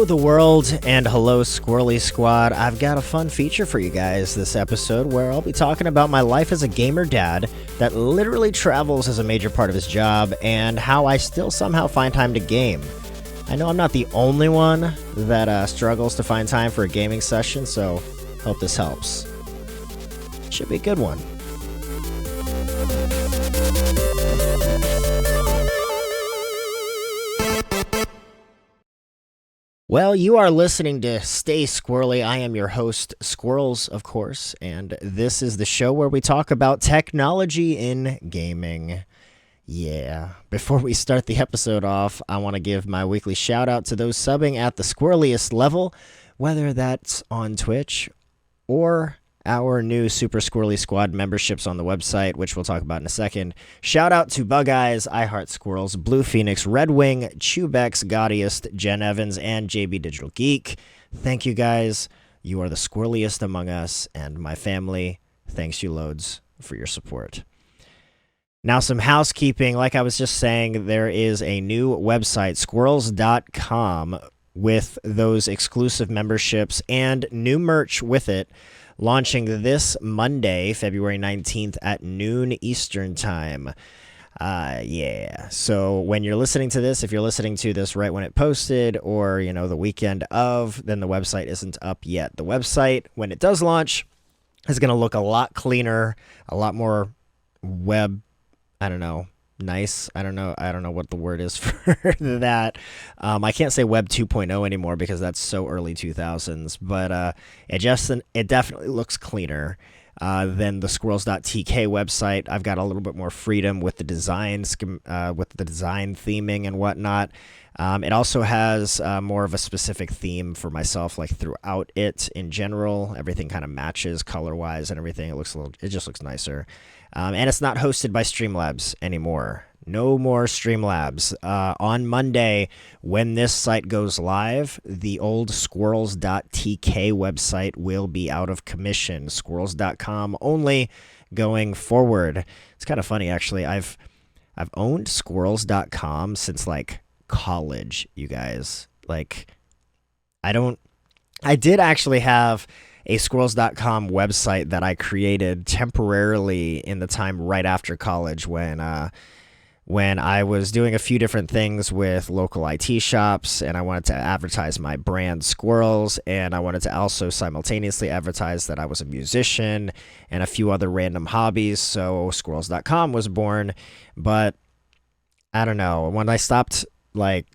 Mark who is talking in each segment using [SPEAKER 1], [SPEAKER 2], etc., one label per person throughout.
[SPEAKER 1] the world, and hello Skwirlly Squad. I've got a fun feature for you guys this episode where I'll be talking about my life as a gamer dad that literally travels as a major part of his job and how I still somehow find time to game. I know I'm not the only one that struggles to find time for a gaming session, so hope this helps. Should be a good one. Well, you are listening to Stay Skwirly. I am your host, Skwirls, of course, and this is the show where we talk about technology in gaming. Yeah. Before we start the episode off, I want to give my weekly shout out to those subbing at the squirreliest level, whether that's on Twitch or our new Super Skwirly Squad memberships on the website, which we'll talk about in a second. Shout out to Bug Eyes, I Heart Squirrels, Blue Phoenix, Red Wing, Chubex, Gaudiest, Jen Evans, and JB Digital Geek. Thank you guys. You are the squirreliest among us, and my family thanks you loads for your support. Now, some housekeeping. Like I was just saying, there is a new website, skwirls.com, with those exclusive memberships and new merch with it, launching this Monday, February 19th at noon Eastern Time. Yeah. So when you're listening to this, if you're listening to this right when it posted or, the weekend of, then the website isn't up yet. The website, when it does launch, is going to look a lot cleaner, a lot more nice. I don't know what the word is for that. I can't say Web 2.0 anymore because that's so early 2000s, but it definitely looks cleaner than the skwirls.tk website. I've got a little bit more freedom with the design theming and whatnot. It also has more of a specific theme for myself, like throughout it in general. Everything kind of matches color-wise and everything. It just looks nicer. And it's not hosted by Streamlabs anymore. No more Streamlabs. On Monday, when this site goes live, the old skwirls.tk website will be out of commission. Skwirls.com only going forward. It's kind of funny, actually. I've owned skwirls.com since college, you guys. I did actually have a skwirls.com website that I created temporarily in the time right after college when I was doing a few different things with local IT shops, and I wanted to advertise my brand Skwirls, and I wanted to also simultaneously advertise that I was a musician and a few other random hobbies, so skwirls.com was born. But I don't know, when I stopped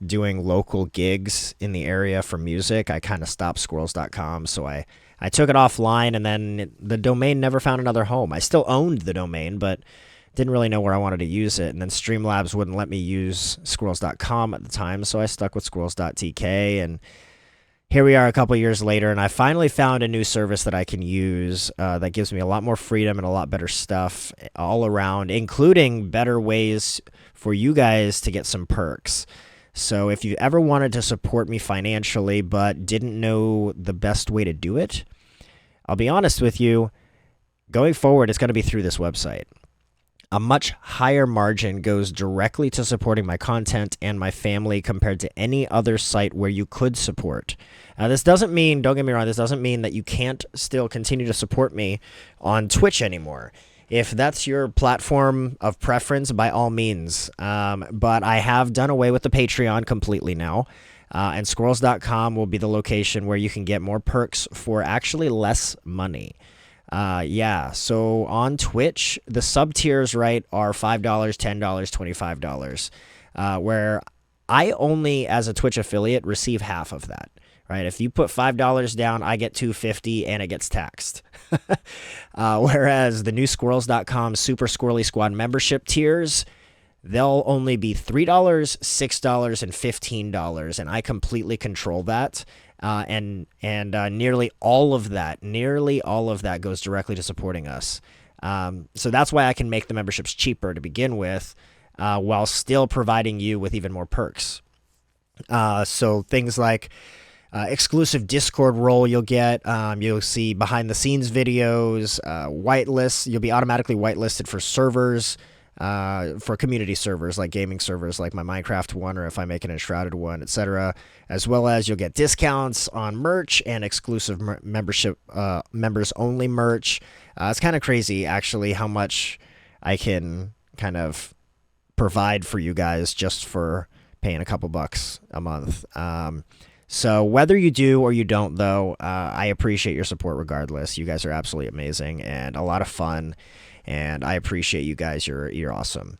[SPEAKER 1] doing local gigs in the area for music, I kind of stopped skwirls.com, so I took it offline, and then the domain never found another home. I still owned the domain, but didn't really know where I wanted to use it. And then Streamlabs wouldn't let me use skwirls.com at the time, so I stuck with skwirls.tk. And here we are a couple years later, and I finally found a new service that I can use that gives me a lot more freedom and a lot better stuff all around, including better ways for you guys to get some perks. So if you ever wanted to support me financially but didn't know the best way to do it, I'll be honest with you, going forward, it's going to be through this website. A much higher margin goes directly to supporting my content and my family compared to any other site where you could support. This doesn't mean, don't get me wrong, this doesn't mean that you can't still continue to support me on Twitch anymore. If that's your platform of preference, by all means. But I have done away with the Patreon completely now. And skwirls.com will be the location where you can get more perks for actually less money. So on Twitch, the sub tiers, right, are $5, $10, $25, where I only, as a Twitch affiliate, receive half of that. Right? If you put $5 down, I get $2.50 and it gets taxed. Whereas the new skwirls.com Super Skwirly Squad membership tiers, they'll only be $3, $6, and $15, and I completely control that. And nearly all of that goes directly to supporting us. So that's why I can make the memberships cheaper to begin with, while still providing you with even more perks. So things like exclusive Discord role you'll get. You'll see behind the scenes videos, whitelists. You'll be automatically whitelisted for servers for community servers like gaming servers like my Minecraft one, or if I make an Enshrouded one, etc. As well as you'll get discounts on merch and exclusive membership members only merch. It's kind of crazy actually how much I can kind of provide for you guys just for paying a couple bucks a month. So whether you do or you don't, though, I appreciate your support regardless. You guys are absolutely amazing and a lot of fun, and I appreciate you guys. You're awesome.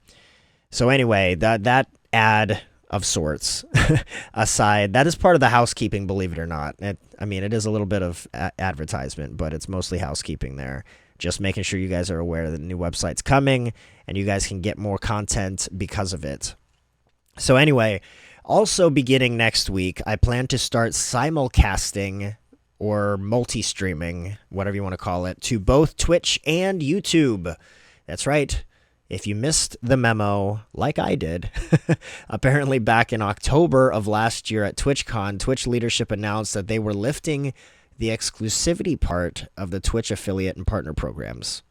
[SPEAKER 1] So anyway, that ad of sorts aside, that is part of the housekeeping, believe it or not. It is a little bit of advertisement, but it's mostly housekeeping there. Just making sure you guys are aware that the new website's coming and you guys can get more content because of it. So anyway, also beginning next week, I plan to start simulcasting or multi-streaming, whatever you want to call it, to both Twitch and YouTube. That's right. If you missed the memo, like I did, apparently back in October of last year at TwitchCon, Twitch leadership announced that they were lifting the exclusivity part of the Twitch affiliate and partner programs.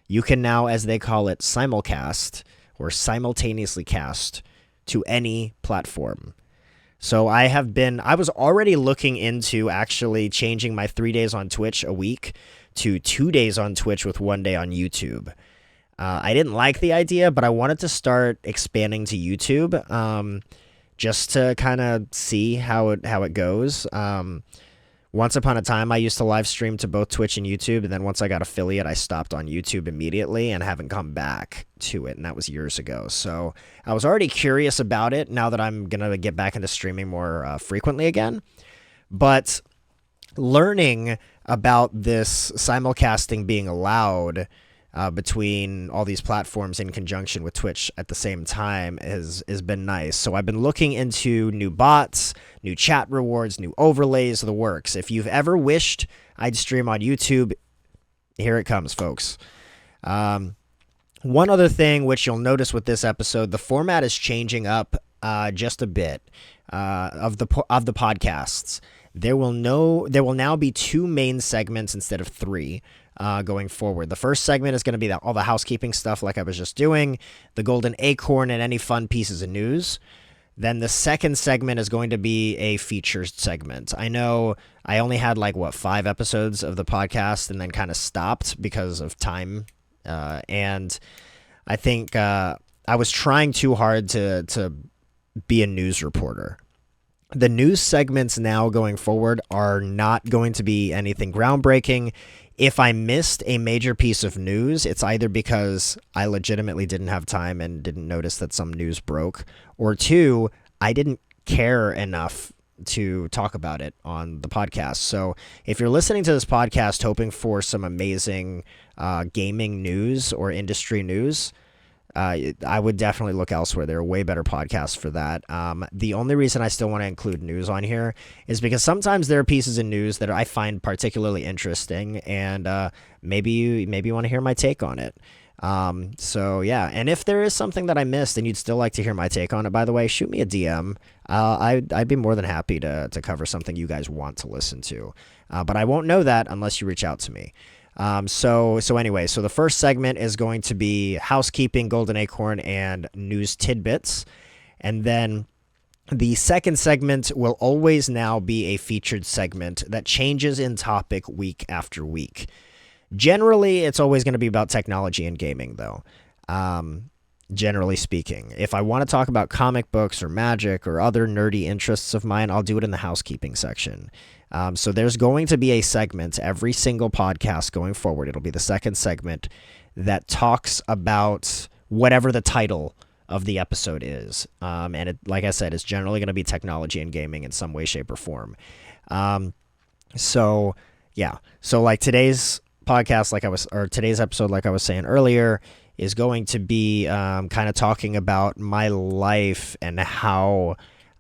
[SPEAKER 1] You can now, as they call it, simulcast or simultaneously cast to any platform. So I was already looking into actually changing my 3 days on Twitch a week to 2 days on Twitch with 1 day on YouTube. I didn't like the idea, but I wanted to start expanding to YouTube just to kind of see how it goes. Once upon a time, I used to live stream to both Twitch and YouTube, and then once I got affiliate, I stopped on YouTube immediately and haven't come back to it, and that was years ago. So I was already curious about it now that I'm going to get back into streaming more frequently again. But learning about this simulcasting being allowed between all these platforms in conjunction with Twitch at the same time has been nice. So I've been looking into new bots, new chat rewards, new overlays, the works. If you've ever wished I'd stream on YouTube, here it comes, folks. One other thing which you'll notice with this episode, the format is changing up just a bit of the podcasts. There will now be 2 main segments instead of 3. Going forward. The first segment is going to be all the housekeeping stuff like I was just doing, the golden acorn and any fun pieces of news. Then the second segment is going to be a featured segment. I know I only had 5 episodes of the podcast and then kind of stopped because of time. And I think I was trying too hard to be a news reporter. The news segments now going forward are not going to be anything groundbreaking. If I missed a major piece of news, it's either because I legitimately didn't have time and didn't notice that some news broke, or 2, I didn't care enough to talk about it on the podcast. So if you're listening to this podcast hoping for some amazing gaming news or industry news, I would definitely look elsewhere. There are way better podcasts for that. The only reason I still want to include news on here is because sometimes there are pieces of news that I find particularly interesting, and maybe you want to hear my take on it. So yeah, and if there is something that I missed and you'd still like to hear my take on it, by the way, shoot me a DM. I'd be more than happy to cover something you guys want to listen to. But I won't know that unless you reach out to me. So anyway, the first segment is going to be housekeeping, golden acorn, and news tidbits. And then the second segment will always now be a featured segment that changes in topic week after week. Generally, it's always going to be about technology and gaming, though. Generally speaking, if I want to talk about comic books or magic or other nerdy interests of mine, I'll do it in the housekeeping section. So there's going to be a segment every single podcast going forward. It'll be the second segment that talks about whatever the title of the episode is. And it, like I said, it's generally going to be technology and gaming in some way, shape, or form. So like today's podcast, today's episode, like I was saying earlier, is going to be kind of talking about my life and how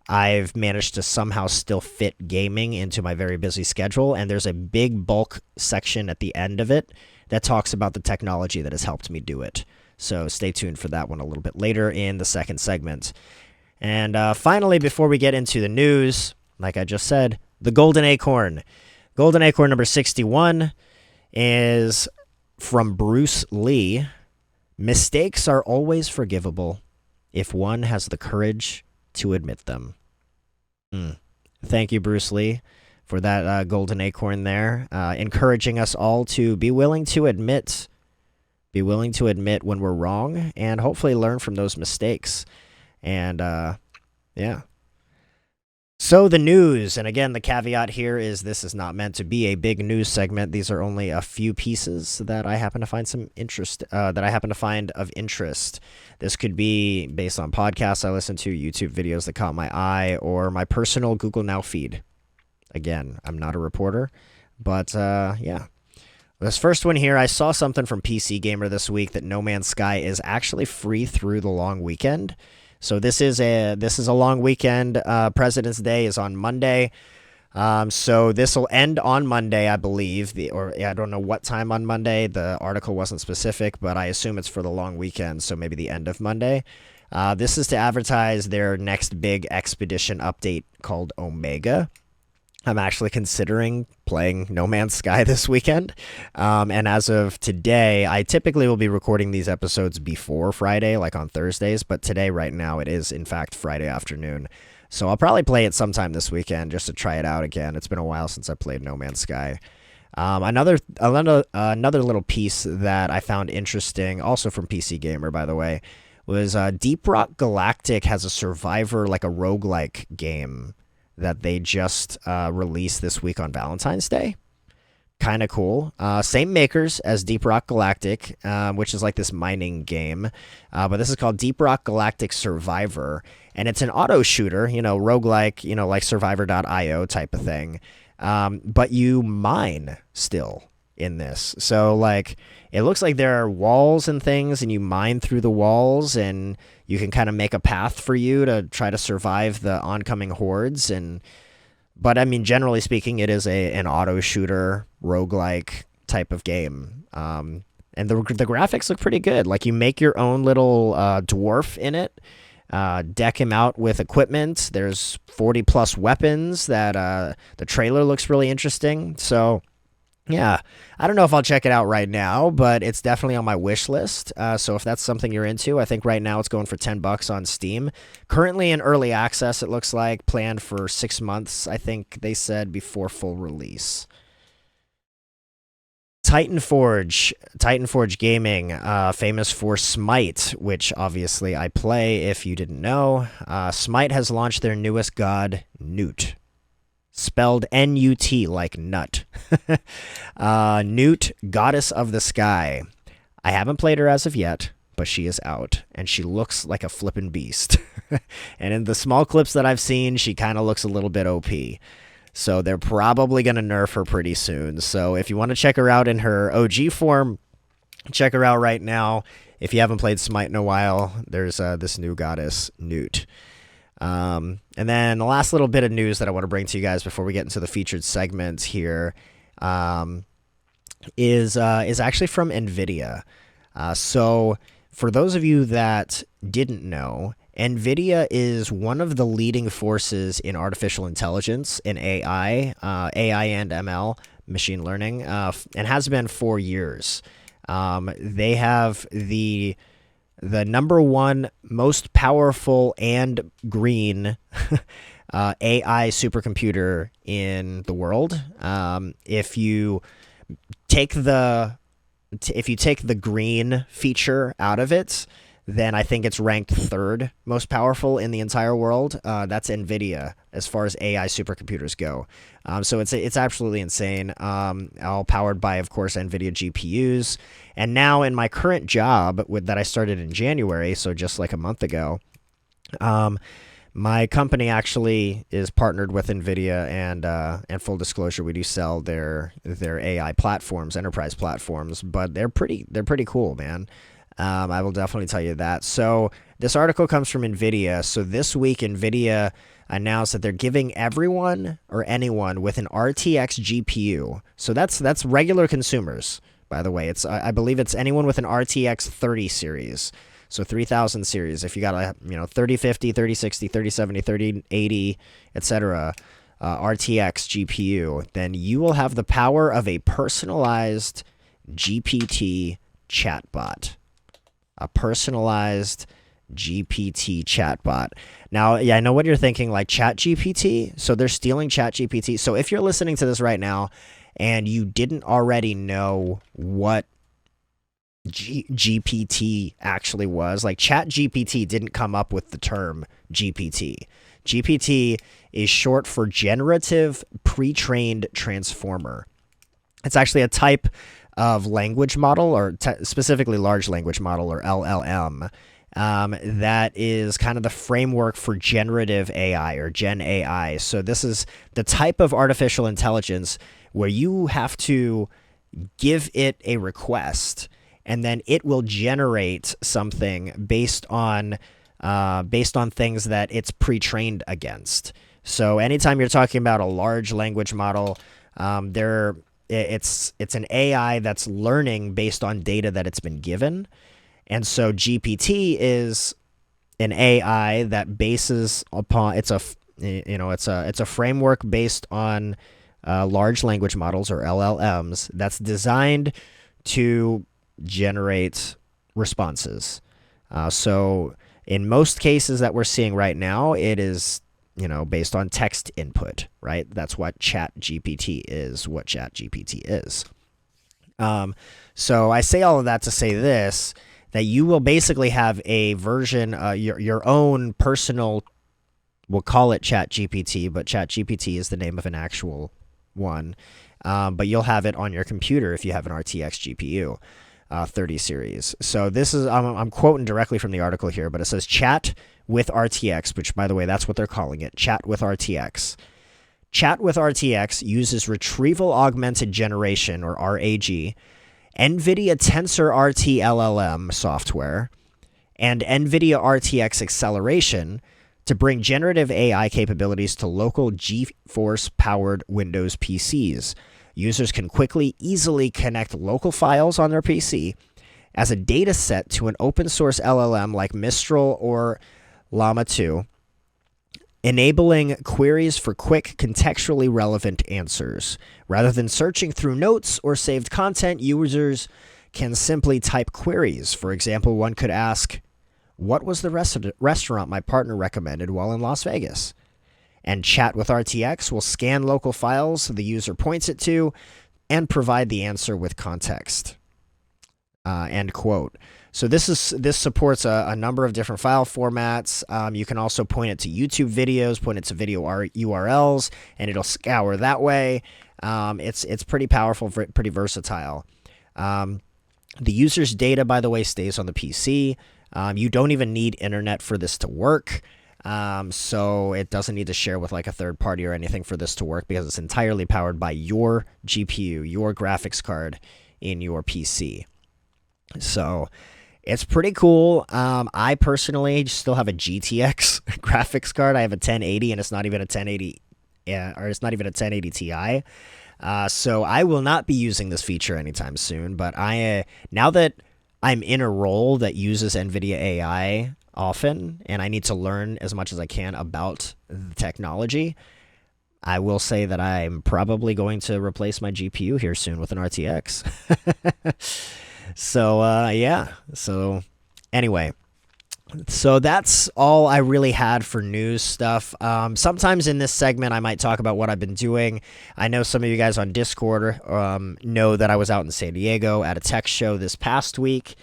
[SPEAKER 1] I've managed to somehow still fit gaming into my very busy schedule. And there's a big bulk section at the end of it that talks about the technology that has helped me do it. So stay tuned for that one a little bit later in the second segment. And finally, before we get into the news, like I just said, the golden acorn. Golden acorn number 61 is from Bruce Lee. Mistakes are always forgivable if one has the courage to admit them. Thank you, Bruce Lee, for that golden acorn there, encouraging us all to be willing to admit when we're wrong, and hopefully learn from those mistakes. And yeah. So the news, and again, the caveat here is this is not meant to be a big news segment. These are only a few pieces that I happen to find of interest. This could be based on podcasts I listen to, YouTube videos that caught my eye, or my personal Google Now feed. Again, I'm not a reporter, but yeah. This first one here, I saw something from PC Gamer this week that No Man's Sky is actually free through the long weekend. So this is a long weekend. President's Day is on Monday. So this will end on Monday, I believe. I don't know what time on Monday. The article wasn't specific, but I assume it's for the long weekend, so maybe the end of Monday. This is to advertise their next big expedition update called Omega. I'm actually considering playing No Man's Sky this weekend. And as of today, I typically will be recording these episodes before Friday, like on Thursdays. But today, right now, it is, in fact, Friday afternoon. So I'll probably play it sometime this weekend just to try it out again. It's been a while since I played No Man's Sky. Another little piece that I found interesting, also from PC Gamer, by the way, was Deep Rock Galactic has a Survivor, like a roguelike game that they just released this week on Valentine's Day. Kind of cool. Same makers as Deep Rock Galactic, which is like this mining game. But this is called Deep Rock Galactic Survivor. And it's an auto shooter, roguelike, like Survivor.io type of thing. But you mine still in this. So, like, it looks like there are walls and things, and you mine through the walls, and you can kind of make a path for you to try to survive the oncoming hordes. But I mean, generally speaking, it is an auto shooter roguelike type of game. And the graphics look pretty good. Like, you make your own little dwarf in it, deck him out with equipment. There's 40 plus weapons that the trailer looks really interesting. So yeah, I don't know if I'll check it out right now, but it's definitely on my wish list. So if that's something you're into, I think right now it's going for $10 on Steam. Currently in early access, it looks like, planned for 6 months, I think they said, before full release. Titanforge Gaming, famous for Smite, which obviously I play if you didn't know. Smite has launched their newest god, Newt. Spelled N-U-T, like nut. Newt, Goddess of the Sky. I haven't played her as of yet, but she is out, and she looks like a flippin' beast. And in the small clips that I've seen, she kind of looks a little bit OP. So they're probably going to nerf her pretty soon. So if you want to check her out in her OG form, check her out right now. If you haven't played Smite in a while, there's this new goddess, Newt. And then the last little bit of news that I want to bring to you guys before we get into the featured segments here is actually from NVIDIA. So for those of you that didn't know, NVIDIA is one of the leading forces in artificial intelligence, in AI and ML, machine learning, and has been for years. They have the #1 most powerful and green AI supercomputer in the world. If you take the green feature out of it, then I think it's ranked 3rd most powerful in the entire world. That's NVIDIA as far as AI supercomputers go. So it's absolutely insane. All powered by, of course, NVIDIA GPUs. And now in my current job that I started in January, so just like a month ago, my company actually is partnered with NVIDIA, and full disclosure, we do sell their AI platforms, enterprise platforms, but they're pretty cool, man. I will definitely tell you that. So this article comes from NVIDIA. So this week, NVIDIA announced that they're giving everyone or anyone with an RTX GPU. So that's regular consumers, by the way. I believe it's anyone with an RTX 30 series. So 3000 series. If you got a 3050, 3060, 3070, 3080, etc. RTX GPU, then you will have the power of a personalized GPT chatbot. A personalized GPT chatbot. Now, yeah, I know what you're thinking, like ChatGPT. So they're stealing ChatGPT. So if you're listening to this right now and you didn't already know what GPT actually was, like ChatGPT didn't come up with the term GPT. GPT is short for Generative Pre-trained Transformer. It's actually a type of language model, or specifically large language model, or LLM, that is kind of the framework for generative AI, or Gen AI. So this is the type of artificial intelligence where you have to give it a request, and then it will generate something based on things that it's pre-trained against. So anytime you're talking about a large language model, it's an AI that's learning based on data that it's been given. And so GPT is an AI that bases upon it's a framework based on large language models, or LLMs, that's designed to generate responses. So in most cases that we're seeing right now, it is based on text input, right? That's what ChatGPT is. So I say all of that to say this, that you will basically have a version, your own personal, we'll call it ChatGPT, but ChatGPT is the name of an actual one. But you'll have it on your computer if you have an RTX GPU 30 series. So this is, I'm quoting directly from the article here, but it says Chat with RTX, which, by the way, that's what they're calling it, Chat with RTX. Chat with RTX uses Retrieval Augmented Generation, or RAG, NVIDIA TensorRT LLM software, and NVIDIA RTX acceleration to bring generative AI capabilities to local GeForce-powered Windows PCs. Users can easily connect local files on their PC as a data set to an open-source LLM like Mistral or Llama 2, enabling queries for quick, contextually relevant answers. Rather than searching through notes or saved content, users can simply type queries. For example, one could ask, "What was the restaurant my partner recommended while in Las Vegas?" And Chat with RTX will scan local files the user points it to and provide the answer with context. End quote. So this supports a number of different file formats. You can also point it to YouTube videos, point it to video URLs, and it'll scour that way. It's pretty powerful, pretty versatile. The user's data, by the way, stays on the PC. You don't even need internet for this to work. So it doesn't need to share with like a third party or anything for this to work, because it's entirely powered by your GPU, your graphics card in your PC. So it's pretty cool. I personally still have a GTX graphics card. I have a 1080, and it's not even a 1080, or it's not even a 1080 Ti. So I will not be using this feature anytime soon. But now that I'm in a role that uses NVIDIA AI often, and I need to learn as much as I can about the technology, I will say that I'm probably going to replace my GPU here soon with an RTX. So, yeah. So, anyway. So that's all I really had for news stuff. Sometimes in this segment, I might talk about what I've been doing. I know some of you guys on Discord know that I was out in San Diego at a tech show this past week.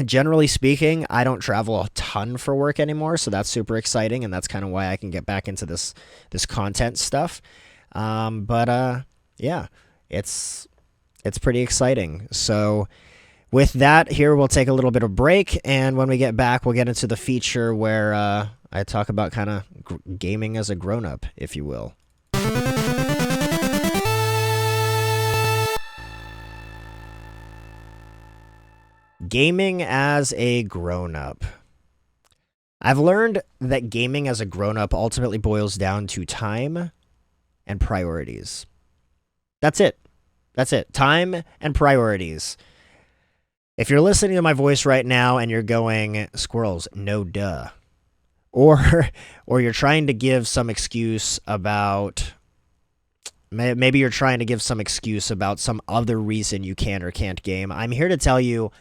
[SPEAKER 1] Generally speaking, I don't travel a ton for work anymore, so that's super exciting, and that's kind of why I can get back into this content stuff. Yeah, it's pretty exciting. So with that, here we'll take a little bit of break, and when we get back, we'll get into the feature where I talk about kind of gaming as a grown-up, if you will. Gaming as a grown-up. I've learned that gaming as a grown-up ultimately boils down to time and priorities. That's it. That's it. Time and priorities. If you're listening to my voice right now and you're going, Skwirls, no duh. Or you're trying to give some excuse about, maybe you're trying to give some excuse about some other reason you can or can't game, I'm here to tell you,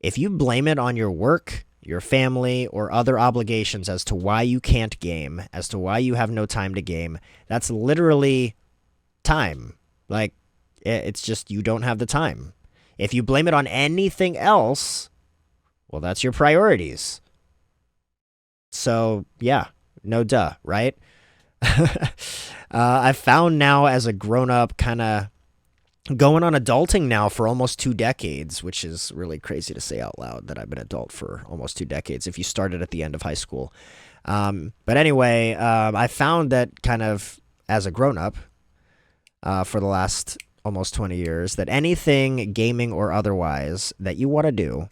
[SPEAKER 1] If you blame it on your work, your family, or other obligations as to why you can't game, as to why you have no time to game, that's literally time. Like, it's just you don't have the time. If you blame it on anything else, well, that's your priorities. So, yeah, no duh, right? I've found now as a grown up, kind of going on adulting now for almost 2 decades, which is really crazy to say out loud that I've been adult for almost 2 decades if you started at the end of high school. But anyway, I found that kind of as a grown up for the last almost 20 years, that anything gaming or otherwise that you want to do,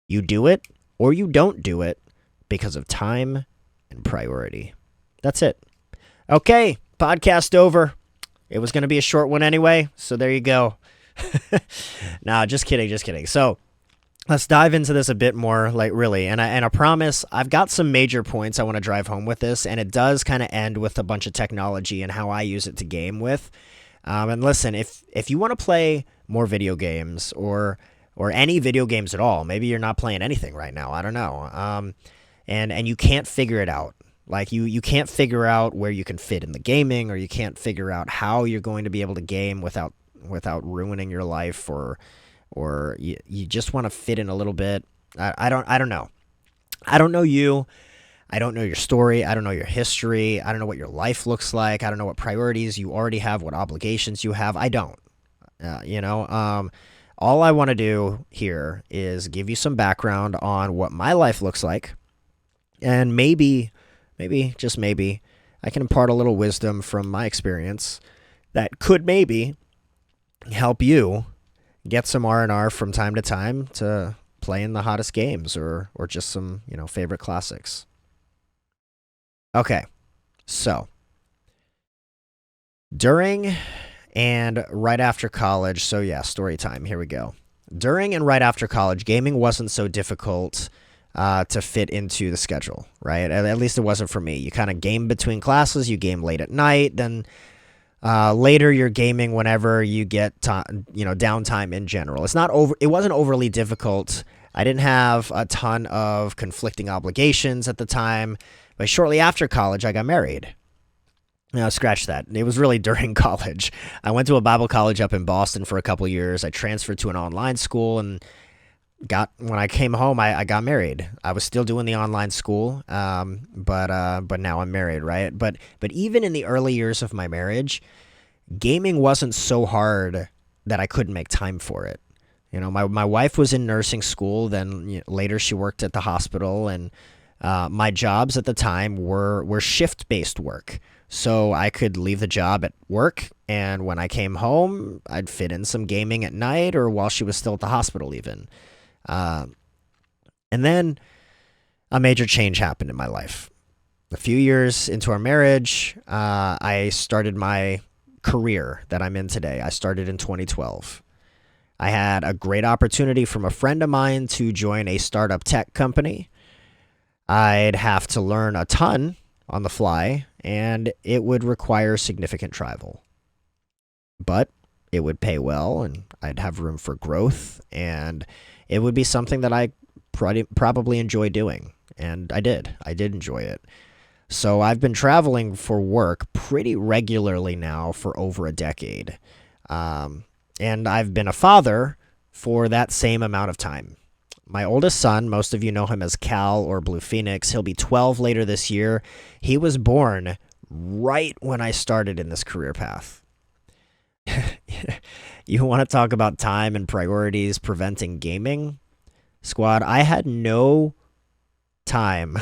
[SPEAKER 1] you do it or you don't do it because of time and priority. That's it. Okay, podcast over. It was going to be a short one anyway, so there you go. Nah, just kidding. So let's dive into this a bit more, like really. And I promise I've got some major points I want to drive home with this, and it does kind of end with a bunch of technology and how I use it to game with. And listen, if you want to play more video games or any video games at all, maybe you're not playing anything right now, I don't know, and you can't figure it out. Like you can't figure out where you can fit in the gaming, or you can't figure out how you're going to be able to game without ruining your life, or you just want to fit in a little bit. I don't know. I don't know you. I don't know your story. I don't know your history. I don't know what your life looks like. I don't know what priorities you already have, what obligations you have. I don't. All I want to do here is give you some background on what my life looks like, and maybe, just maybe, I can impart a little wisdom from my experience that could maybe help you get some R&R from time to time to play in the hottest games, or just some, favorite classics. Okay, so during and right after college, so yeah, story time, here we go. During and right after college, gaming wasn't so difficult to fit into the schedule, right? At least it wasn't for me. You kind of game between classes, you game late at night, then later you're gaming whenever you get downtime in general. It wasn't overly difficult. I didn't have a ton of conflicting obligations at the time, but shortly after college, I got married. No, scratch that. It was really during college. I went to a Bible college up in Boston for a couple years. I transferred to an online school, and when I came home, I got married. I was still doing the online school, but now I'm married, right? But even in the early years of my marriage, gaming wasn't so hard that I couldn't make time for it. My wife was in nursing school. Then later she worked at the hospital, and my jobs at the time were shift-based work. So I could leave the job at work, and when I came home, I'd fit in some gaming at night or while she was still at the hospital even. And then a major change happened in my life. A few years into our marriage, I started my career that I'm in today. I started in 2012. I had a great opportunity from a friend of mine to join a startup tech company. I'd have to learn a ton on the fly, and it would require significant travel. But it would pay well, and I'd have room for growth, and it would be something that I probably enjoy doing. And I did. I did enjoy it. So I've been traveling for work pretty regularly now for over a decade. And I've been a father for that same amount of time. My oldest son, most of you know him as Cal or Blue Phoenix. He'll be 12 later this year. He was born right when I started in this career path. You want to talk about time and priorities preventing gaming? Squad, I had no time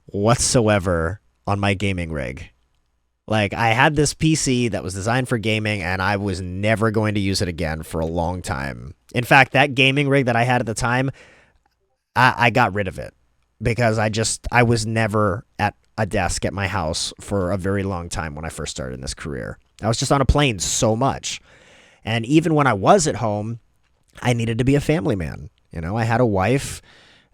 [SPEAKER 1] whatsoever on my gaming rig. Like, I had this PC that was designed for gaming, and I was never going to use it again for a long time. In fact, that gaming rig that I had at the time, I got rid of it because I was never at a desk at my house for a very long time when I first started in this career. I was just on a plane so much. And even when I was at home, I needed to be a family man. I had a wife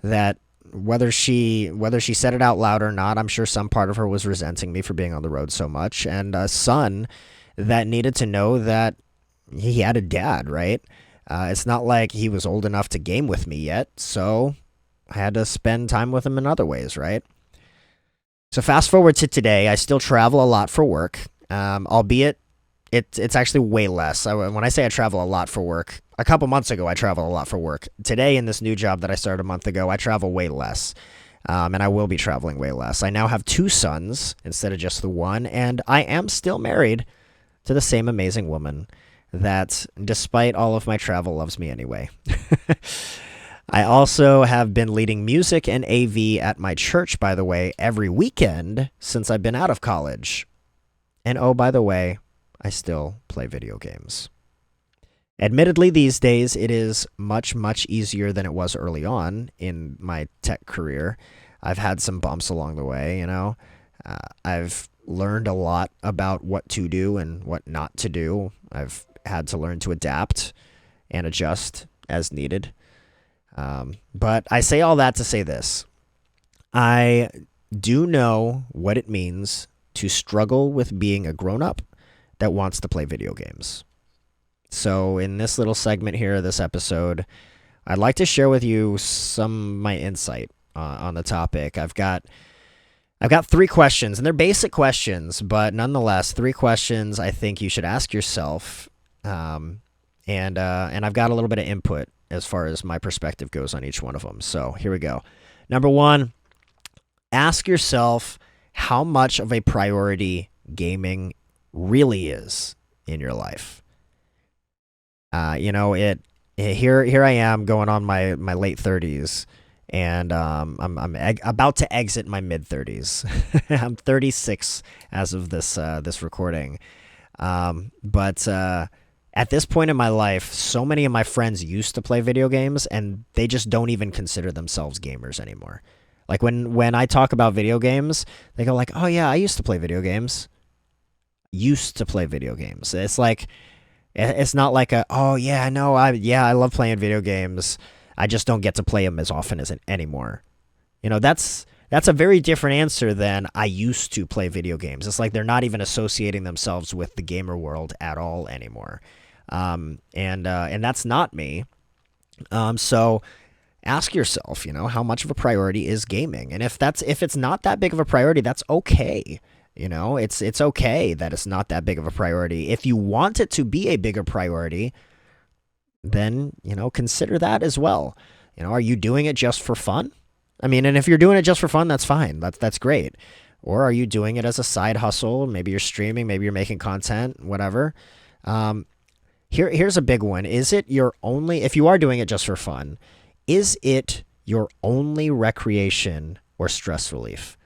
[SPEAKER 1] that whether she said it out loud or not, I'm sure some part of her was resenting me for being on the road so much, and a son that needed to know that he had a dad, right? It's not like he was old enough to game with me yet, so I had to spend time with him in other ways, right? So fast forward to today, I still travel a lot for work, albeit it's actually way less. When I say I travel a lot for work, a couple months ago I traveled a lot for work. Today, in this new job that I started a month ago, I travel way less, and I will be traveling way less. I now have two sons instead of just the one, and I am still married to the same amazing woman that, despite all of my travel, loves me anyway. I also have been leading music and AV at my church, by the way, every weekend since I've been out of college. And oh, by the way, I still play video games. Admittedly, these days, it is much, much easier than it was early on in my tech career. I've had some bumps along the way, you know. I've learned a lot about what to do and what not to do. I've had to learn to adapt and adjust as needed. But I say all that to say this. I do know what it means to struggle with being a grown-up that wants to play video games. So in this little segment here, this episode, I'd like to share with you some of my insight on the topic. I've got three questions, and they're basic questions, but nonetheless, three questions I think you should ask yourself. And I've got a little bit of input as far as my perspective goes on each one of them. So here we go. Number one, ask yourself how much of a priority gaming really is in your life. Here I am going on my late 30s, and I'm about to exit my mid 30s. I'm 36 as of this recording. But at this point in my life, so many of my friends used to play video games, and they just don't even consider themselves gamers anymore. Like when I talk about video games, they go like, "Oh yeah, I used to play video games." Used to play video games. It's not like "Oh yeah, no, I love playing video games. I just don't get to play them as often as anymore." You know, that's a very different answer than "I used to play video games." It's like they're not even associating themselves with the gamer world at all anymore. And that's not me. So ask yourself, how much of a priority is gaming? And if it's not that big of a priority, that's okay. It's okay that it's not that big of a priority. If you want it to be a bigger priority, then, consider that as well. Are you doing it just for fun? I mean, and if you're doing it just for fun, that's fine. That's great. Or are you doing it as a side hustle? Maybe you're streaming, maybe you're making content, whatever. Here's a big one. If you are doing it just for fun, is it your only recreation or stress relief?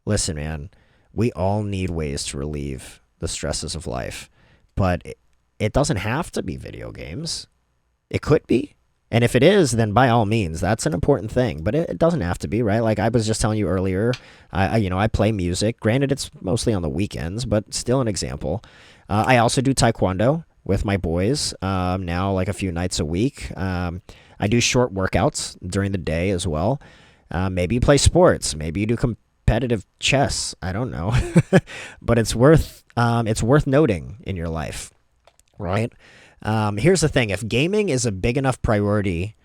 [SPEAKER 1] Listen, man, we all need ways to relieve the stresses of life, but it doesn't have to be video games. It could be. And if it is, then by all means, that's an important thing. But it doesn't have to be, right? Like I was just telling you earlier, I play music. Granted, it's mostly on the weekends, but still an example. I also do taekwondo with my boys now, like a few nights a week. I do short workouts during the day as well. Maybe you play sports. Maybe you do competitive chess. I don't know, but it's worth noting in your life, right? Here's the thing. If gaming is a big enough priority,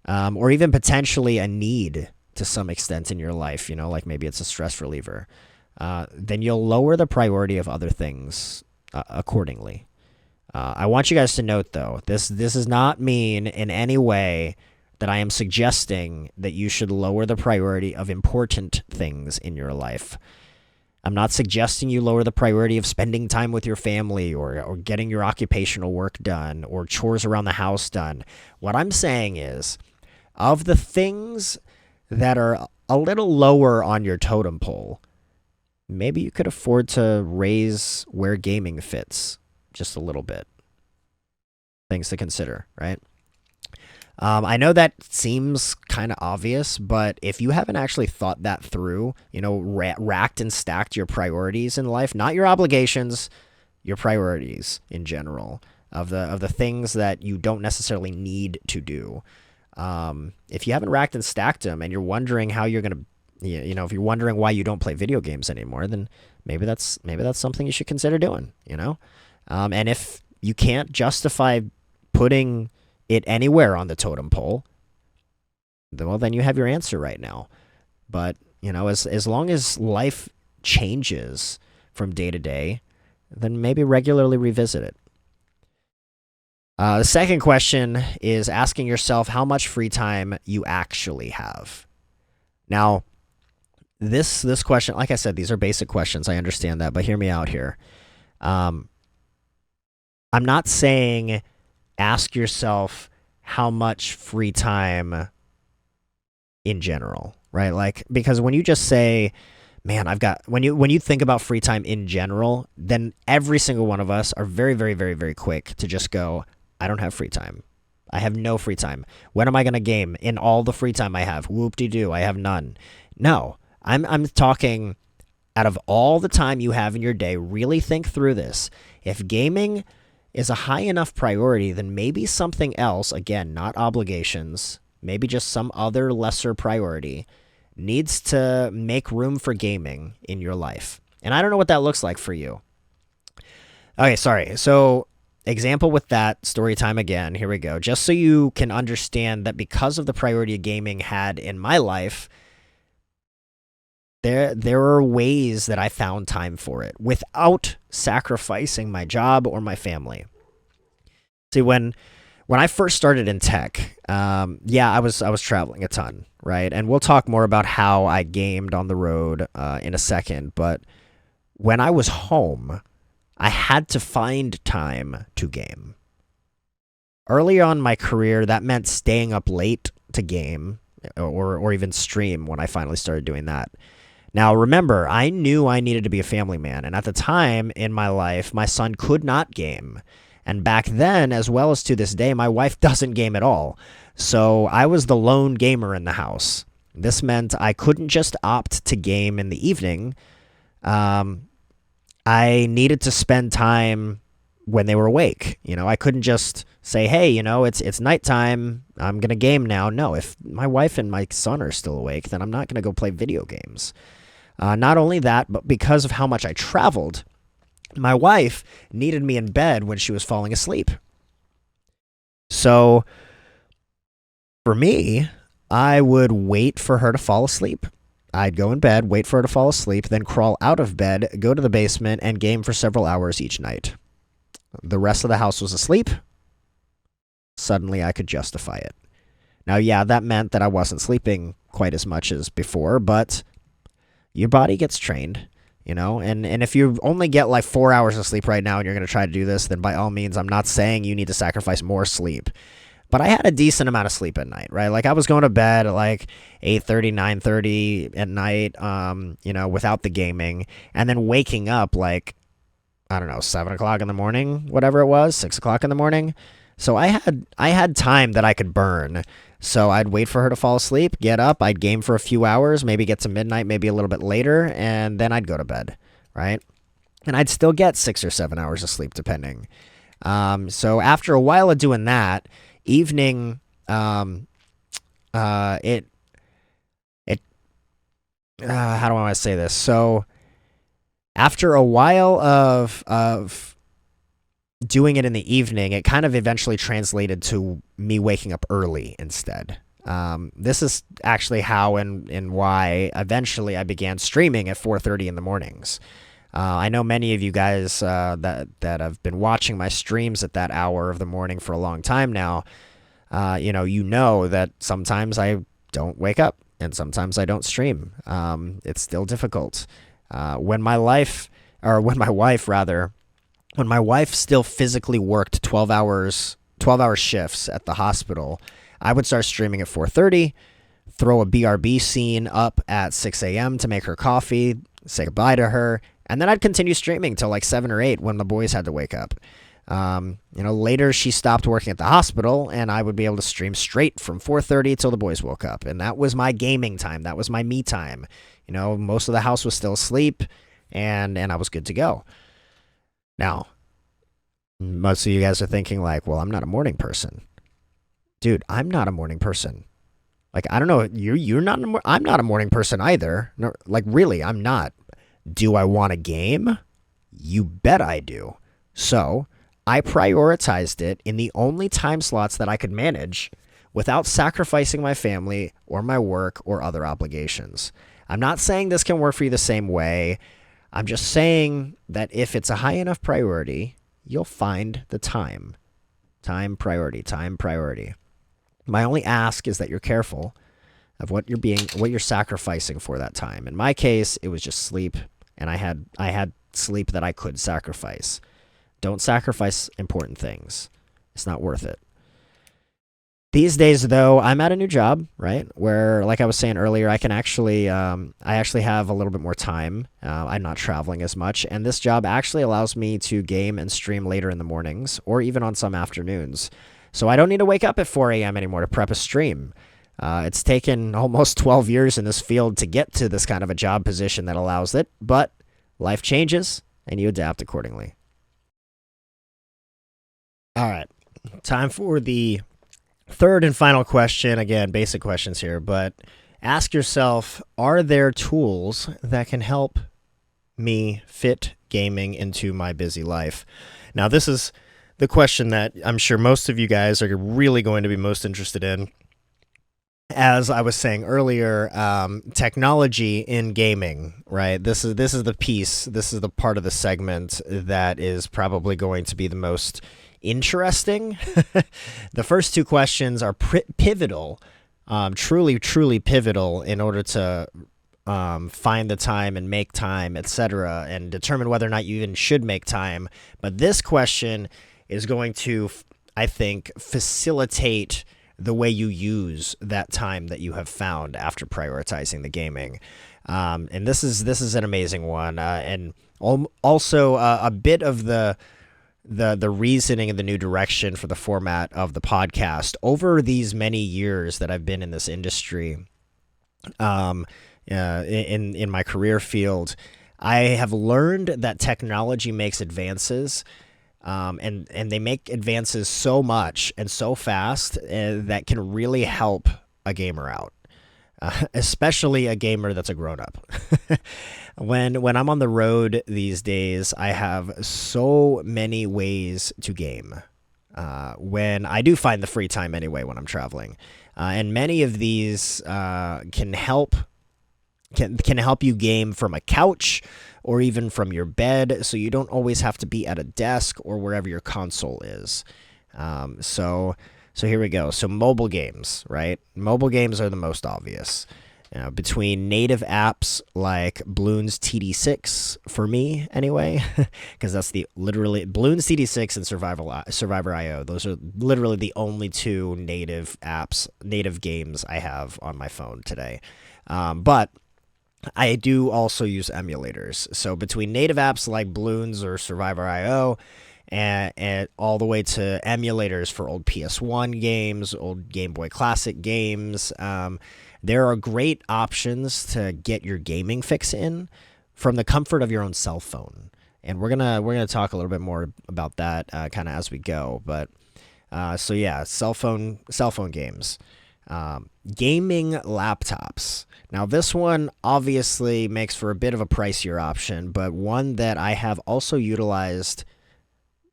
[SPEAKER 1] or even potentially a need to some extent in your life, like maybe it's a stress reliever, then you'll lower the priority of other things accordingly. I want you guys to note, though, this does not mean in any way that I am suggesting that you should lower the priority of important things in your life. I'm not suggesting you lower the priority of spending time with your family or getting your occupational work done or chores around the house done. What I'm saying is, of the things that are a little lower on your totem pole, maybe you could afford to raise where gaming fits just a little bit. Things to consider, right? I know that seems kind of obvious, but if you haven't actually thought that through, racked and stacked your priorities in life, not your obligations, your priorities in general, of the things that you don't necessarily need to do. If you haven't racked and stacked them and you're wondering how you're going to, if you're wondering why you don't play video games anymore, then maybe that's something you should consider doing, And if you can't justify putting it anywhere on the totem pole, well, then you have your answer right now. But, as long as life changes from day to day, then maybe regularly revisit it. The second question is asking yourself how much free time you actually have. Now, this question, like I said, these are basic questions. I understand that, but hear me out here. I'm not saying ask yourself how much free time in general, right? Like, because when you just say, man, when you think about free time in general, then every single one of us are very, very, very, very quick to just go, I don't have free time. I have no free time. When am I going to game? In all the free time I have, whoop-de-doo, I have none. No, I'm talking out of all the time you have in your day, really think through this. If gaming is a high enough priority, then maybe something else, again, not obligations, maybe just some other lesser priority, needs to make room for gaming in your life. And I don't know what that looks like for you. Okay, sorry. So, example with that, story time again. Here we go. Just so you can understand that because of the priority gaming had in my life, there are ways that I found time for it without sacrificing my job or my family. See, when I first started in tech, I was traveling a ton, right? And we'll talk more about how I gamed on the road in a second. But when I was home, I had to find time to game. Early on in my career, that meant staying up late to game or even stream when I finally started doing that. Now, remember, I knew I needed to be a family man, and at the time in my life, my son could not game. And back then, as well as to this day, my wife doesn't game at all. So I was the lone gamer in the house. This meant I couldn't just opt to game in the evening. I needed to spend time when they were awake. I couldn't just say, hey, it's nighttime, I'm going to game now. No, if my wife and my son are still awake, then I'm not going to go play video games. Not only that, but because of how much I traveled, my wife needed me in bed when she was falling asleep. So for me, I would wait for her to fall asleep. I'd go in bed, wait for her to fall asleep, then crawl out of bed, go to the basement, and game for several hours each night. The rest of the house was asleep. Suddenly, I could justify it. Now, yeah, that meant that I wasn't sleeping quite as much as before, but your body gets trained, and if you only get like 4 hours of sleep right now and you're going to try to do this, then by all means, I'm not saying you need to sacrifice more sleep. But I had a decent amount of sleep at night, right? Like I was going to bed at like 8:30, 9:30 at night, without the gaming, and then waking up like, I don't know, 7 o'clock in the morning, whatever it was, 6 o'clock in the morning. So I had time that I could burn. So I'd wait for her to fall asleep, get up, I'd game for a few hours, maybe get to midnight, maybe a little bit later, and then I'd go to bed, right? And I'd still get 6 or 7 hours of sleep, depending. So after a while of doing that, evening, how do I want to say this? So after a while of doing it in the evening, it kind of eventually translated to me waking up early instead. This is actually how and why eventually I began streaming at 4:30 in the mornings. I know many of you guys that have been watching my streams at that hour of the morning for a long time now. You know that sometimes I don't wake up and sometimes I don't stream. It's still difficult. When my wife still physically worked 12-hour shifts at the hospital, I would start streaming at 4:30, throw a BRB scene up at 6 a.m. to make her coffee, say goodbye to her, and then I'd continue streaming till like 7 or 8 when the boys had to wake up. Later she stopped working at the hospital, and I would be able to stream straight from 4:30 till the boys woke up, and that was my gaming time. That was my me time. Most of the house was still asleep, and I was good to go. Now, most of you guys are thinking like, well, I'm not a morning person. Dude, I'm not a morning person. Like, I don't know, you're not. I'm not a morning person either. No, like, really, I'm not. Do I want a game? You bet I do. So I prioritized it in the only time slots that I could manage without sacrificing my family or my work or other obligations. I'm not saying this can work for you the same way. I'm just saying that if it's a high enough priority, you'll find the time. Time priority, time priority. My only ask is that you're careful of what you're sacrificing for that time. In my case, it was just sleep, and I had sleep that I could sacrifice. Don't sacrifice important things. It's not worth it. These days, though, I'm at a new job, right? Where, like I was saying earlier, I actually have a little bit more time. I'm not traveling as much, and this job actually allows me to game and stream later in the mornings, or even on some afternoons. So I don't need to wake up at 4 a.m. anymore to prep a stream. It's taken almost 12 years in this field to get to this kind of a job position that allows it, but life changes, and you adapt accordingly. All right, time for the third and final question. Again, basic questions here, but ask yourself, are there tools that can help me fit gaming into my busy life? Now, this is the question that I'm sure most of you guys are really going to be most interested in. As I was saying earlier, technology in gaming, right? This is the piece, this is the part of the segment that is probably going to be the most interesting. The first two questions are pivotal, truly pivotal in order to find the time and make time, etc., and determine whether or not you even should make time. But this question is going to, I think, facilitate the way you use that time that you have found after prioritizing the gaming. And this is an amazing one, and also a bit of the reasoning and the new direction for the format of the podcast over these many years that I've been in this industry. In my career field, I have learned that technology makes advances. And they make advances so much and so fast that can really help a gamer out, especially a gamer that's a grown-up. When I'm on the road these days, I have so many ways to game. When I do find the free time anyway when I'm traveling, and many of these can help you game from a couch or even from your bed, so you don't always have to be at a desk or wherever your console is. So here we go. So mobile games, right? Mobile games are the most obvious. Between native apps like Bloons TD6, for me anyway, because that's literally Bloons TD6 and Survivor IO. Those are literally the only two native games I have on my phone today. But I do also use emulators. So between native apps like Bloons or Survivor IO and all the way to emulators for old PS1 games, old Game Boy Classic games, there are great options to get your gaming fix in from the comfort of your own cell phone. And we're gonna talk a little bit more about that kind of as we go. But so yeah, cell phone games. Gaming laptops. Now, this one obviously makes for a bit of a pricier option, but one that I have also utilized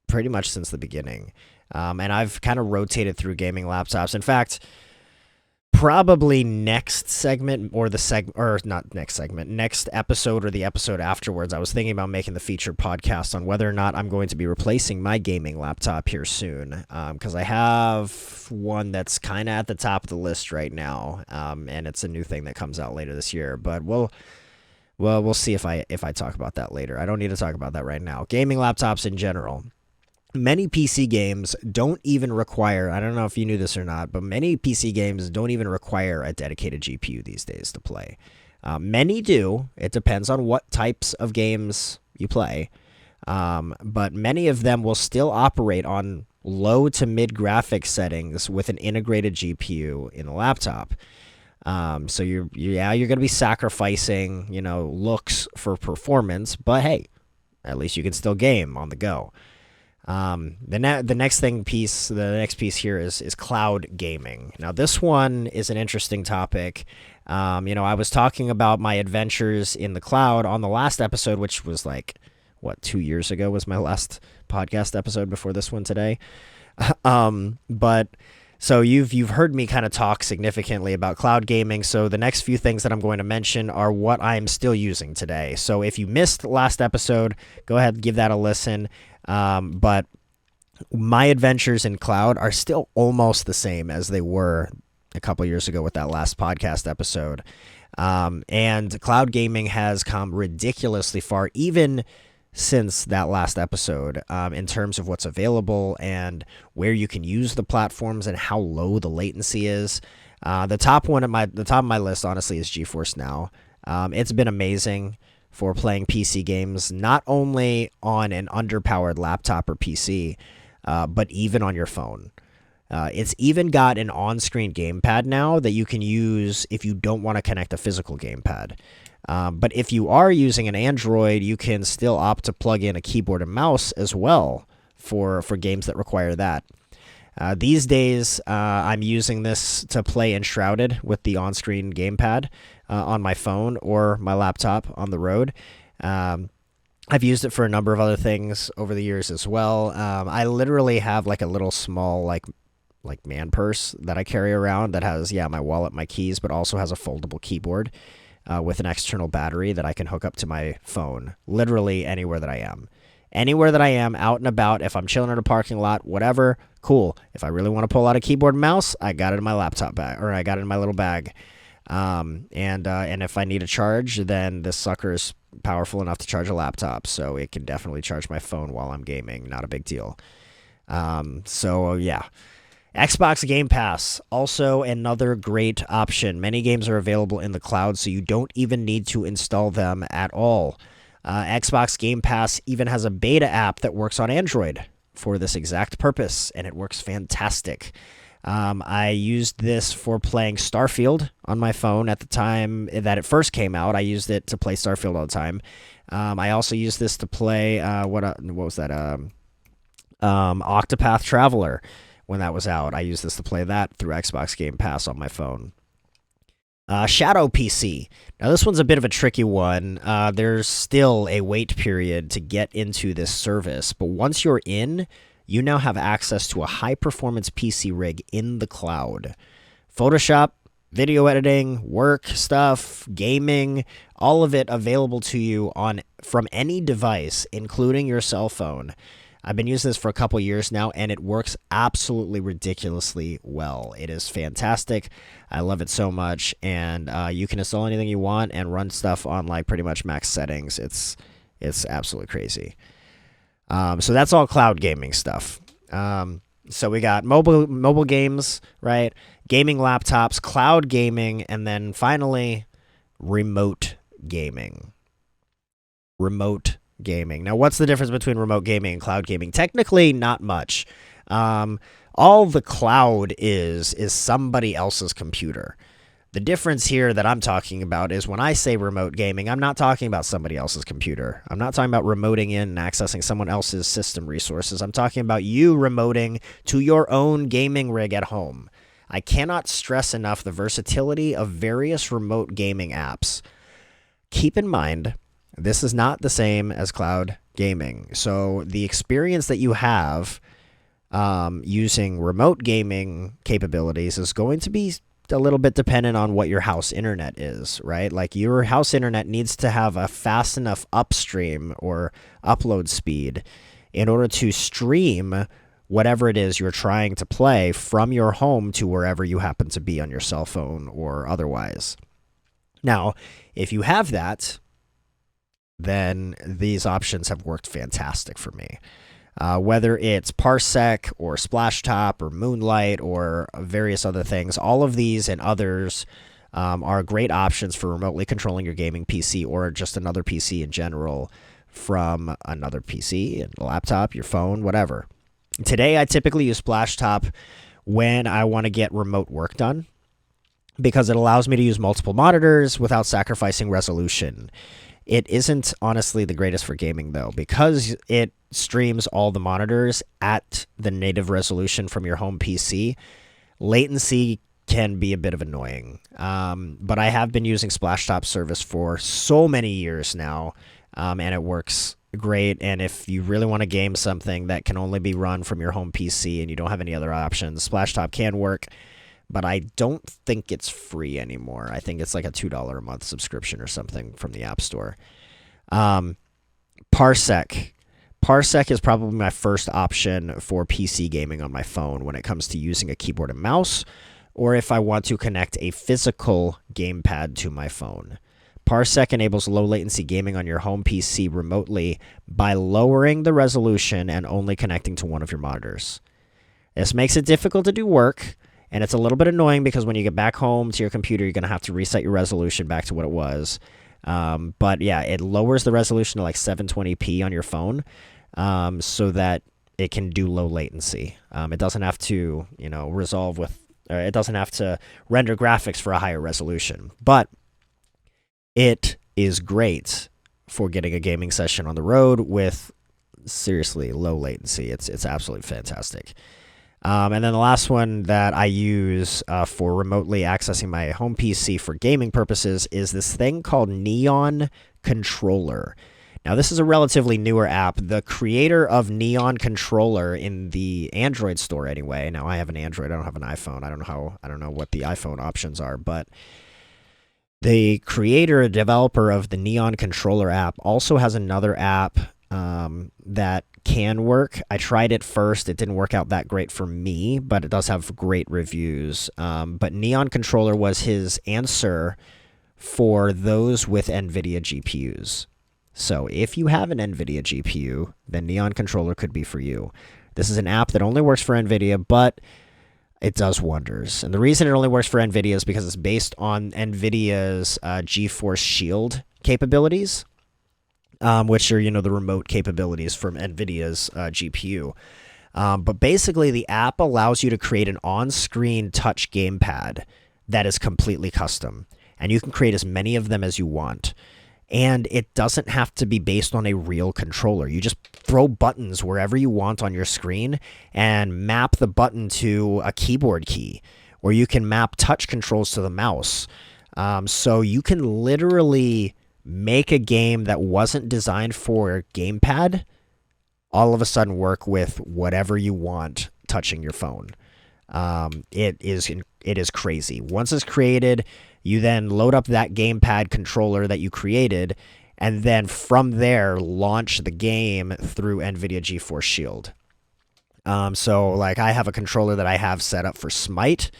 [SPEAKER 1] pretty much since the beginning. And I've kind of rotated through gaming laptops. In fact, probably next segment next episode or the episode afterwards, I was thinking about making the featured podcast on whether or not I'm going to be replacing my gaming laptop here soon, because I have one that's kind of at the top of the list right now, and it's a new thing that comes out later this year. But we'll see if I talk about that later. I don't need to talk about that right now. Gaming laptops in general. Many PC games don't even require, I don't know if you knew this or not, but many PC games don't even require a dedicated GPU these days to play. Many do. It depends on what types of games you play. But many of them will still operate on low to mid graphics settings with an integrated GPU in the laptop. So you're going to be sacrificing, looks for performance, but hey, at least you can still game on the go. The next piece here is cloud gaming. Now, this one is an interesting topic. I was talking about my adventures in the cloud on the last episode, which was like, 2 years ago was my last podcast episode before this one today. But so you've heard me kind of talk significantly about cloud gaming. So the next few things that I'm going to mention are what I'm still using today. So if you missed the last episode, go ahead and give that a listen. But my adventures in cloud are still almost the same as they were a couple years ago with that last podcast episode. And cloud gaming has come ridiculously far, even since that last episode, in terms of what's available and where you can use the platforms and how low the latency is. The top of my list, honestly, is GeForce Now. It's been amazing for playing PC games, not only on an underpowered laptop or PC, but even on your phone. It's even got an on-screen gamepad now that you can use if you don't want to connect a physical gamepad. But if you are using an Android, you can still opt to plug in a keyboard and mouse as well for games that require that. These days, I'm using this to play Enshrouded with the on-screen gamepad on my phone or my laptop on the road. I've used it for a number of other things over the years as well. I literally have like a little small like man purse that I carry around that has, my wallet, my keys, but also has a foldable keyboard with an external battery that I can hook up to my phone, literally anywhere that I am. Anywhere that I am, out and about, if I'm chilling in a parking lot, whatever, cool. If I really want to pull out a keyboard and mouse, I got it in my laptop bag, or I got it in my little bag. And if I need a charge, then this sucker is powerful enough to charge a laptop, so it can definitely charge my phone while I'm gaming. Not a big deal. Xbox Game Pass, also another great option. Many games are available in the cloud, so you don't even need to install them at all. Xbox Game Pass even has a beta app that works on Android for this exact purpose, and it works fantastic. I used this for playing Starfield on my phone at the time that it first came out. I used it to play Starfield all the time. I also used this to play, what was that? Octopath Traveler. When that was out, I used this to play that through Xbox Game Pass on my phone. Shadow PC. Now, this one's a bit of a tricky one. There's still a wait period to get into this service, but once you're in, you now have access to a high-performance PC rig in the cloud. Photoshop, video editing, work stuff, gaming, all of it available to you from any device, including your cell phone. I've been using this for a couple years now, and it works absolutely ridiculously well. It is fantastic. I love it so much, and you can install anything you want and run stuff on like pretty much max settings. It's absolutely crazy. So that's all cloud gaming stuff. So we got mobile games, right? Gaming laptops, cloud gaming, and then finally remote gaming. Remote gaming. Now, what's the difference between remote gaming and cloud gaming? Technically, not much. All the cloud is somebody else's computer. The difference here that I'm talking about is when I say remote gaming, I'm not talking about somebody else's computer. I'm not talking about remoting in and accessing someone else's system resources. I'm talking about you remoting to your own gaming rig at home. I cannot stress enough the versatility of various remote gaming apps. Keep in mind, this is not the same as cloud gaming. So the experience that you have using remote gaming capabilities is going to be a little bit dependent on what your house internet is, right? Like your house internet needs to have a fast enough upstream or upload speed in order to stream whatever it is you're trying to play from your home to wherever you happen to be on your cell phone or otherwise. Now, if you have that, then these options have worked fantastic for me. Whether it's Parsec or Splashtop or Moonlight or various other things, all of these and others are great options for remotely controlling your gaming PC or just another PC in general from another PC, a laptop, your phone, whatever. Today, I typically use Splashtop when I want to get remote work done because it allows me to use multiple monitors without sacrificing resolution. It isn't honestly the greatest for gaming, though, because it streams all the monitors at the native resolution from your home PC. Latency can be a bit of annoying, but I have been using Splashtop service for so many years now, and it works great. And if you really want to game something that can only be run from your home PC and you don't have any other options, Splashtop can work, but I don't think it's free anymore. I think it's like a $2 a month subscription or something from the App Store. Parsec. Parsec is probably my first option for PC gaming on my phone when it comes to using a keyboard and mouse, or if I want to connect a physical gamepad to my phone. Parsec enables low latency gaming on your home PC remotely by lowering the resolution and only connecting to one of your monitors. This makes it difficult to do work, and it's a little bit annoying because when you get back home to your computer, you're going to have to reset your resolution back to what it was. But yeah, it lowers the resolution to like 720p on your phone, so that it can do low latency. It doesn't have to, it doesn't have to render graphics for a higher resolution, but it is great for getting a gaming session on the road with seriously low latency. It's absolutely fantastic. And then the last one that I use for remotely accessing my home PC for gaming purposes is this thing called Neon Controller. Now, this is a relatively newer app. The creator of Neon Controller in the Android store, anyway. Now, I have an Android. I don't have an iPhone. I don't know what the iPhone options are, but the creator, developer of the Neon Controller app also has another app that can work. I tried it first. It didn't work out that great for me, but it does have great reviews. But Neon Controller was his answer for those with NVIDIA GPUs. So if you have an NVIDIA GPU, then Neon Controller could be for you. This is an app that only works for NVIDIA, but it does wonders. And the reason it only works for NVIDIA is because it's based on NVIDIA's GeForce Shield capabilities, which are, the remote capabilities from NVIDIA's GPU. But basically, the app allows you to create an on-screen touch gamepad that is completely custom. And you can create as many of them as you want. And it doesn't have to be based on a real controller. You just throw buttons wherever you want on your screen and map the button to a keyboard key, or you can map touch controls to the mouse. So you can literally make a game that wasn't designed for gamepad all of a sudden work with whatever you want touching your phone. It is crazy. Once it's created, you then load up that gamepad controller that you created, and then from there, launch the game through NVIDIA GeForce Shield. So, like, I have a controller that I have set up for Smite.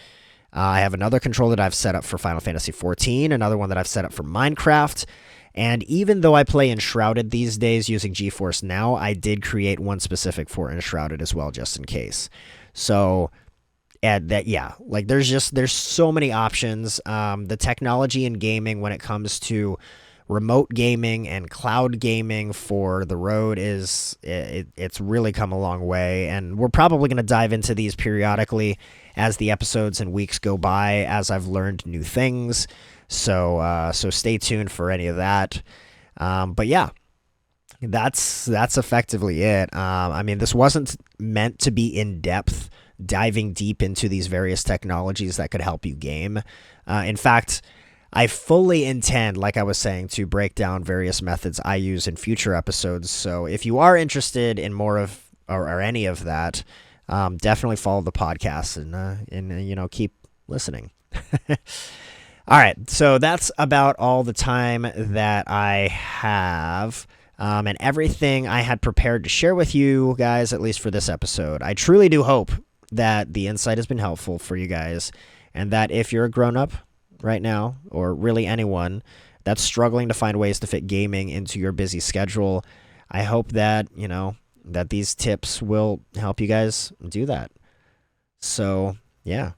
[SPEAKER 1] I have another controller that I've set up for Final Fantasy XIV, another one that I've set up for Minecraft. And even though I play Enshrouded these days using GeForce Now, I did create one specific for Enshrouded as well, just in case. So, there's so many options. The technology in gaming when it comes to remote gaming and cloud gaming for the road it's really come a long way, and we're probably going to dive into these periodically as the episodes and weeks go by as I've learned new things. So stay tuned for any of that. But yeah, that's effectively it. This wasn't meant to be in depth, diving deep into these various technologies that could help you game. In fact, I fully intend, like I was saying, to break down various methods I use in future episodes. So if you are interested in more of or any of that, definitely follow the podcast and keep listening. All right, so that's about all the time that I have. And everything I had prepared to share with you guys, at least for this episode. I truly do hope that the insight has been helpful for you guys, and that if you're a grown-up right now, or really anyone that's struggling to find ways to fit gaming into your busy schedule, I hope that, that these tips will help you guys do that. So, yeah,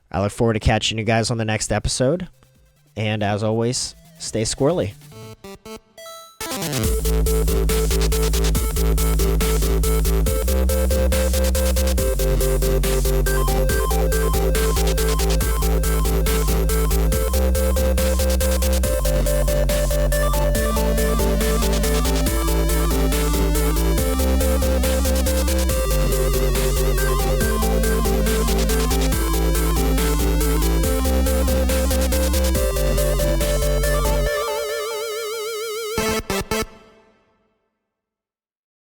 [SPEAKER 1] I look forward to catching you guys on the next episode, and as always, stay squirrely.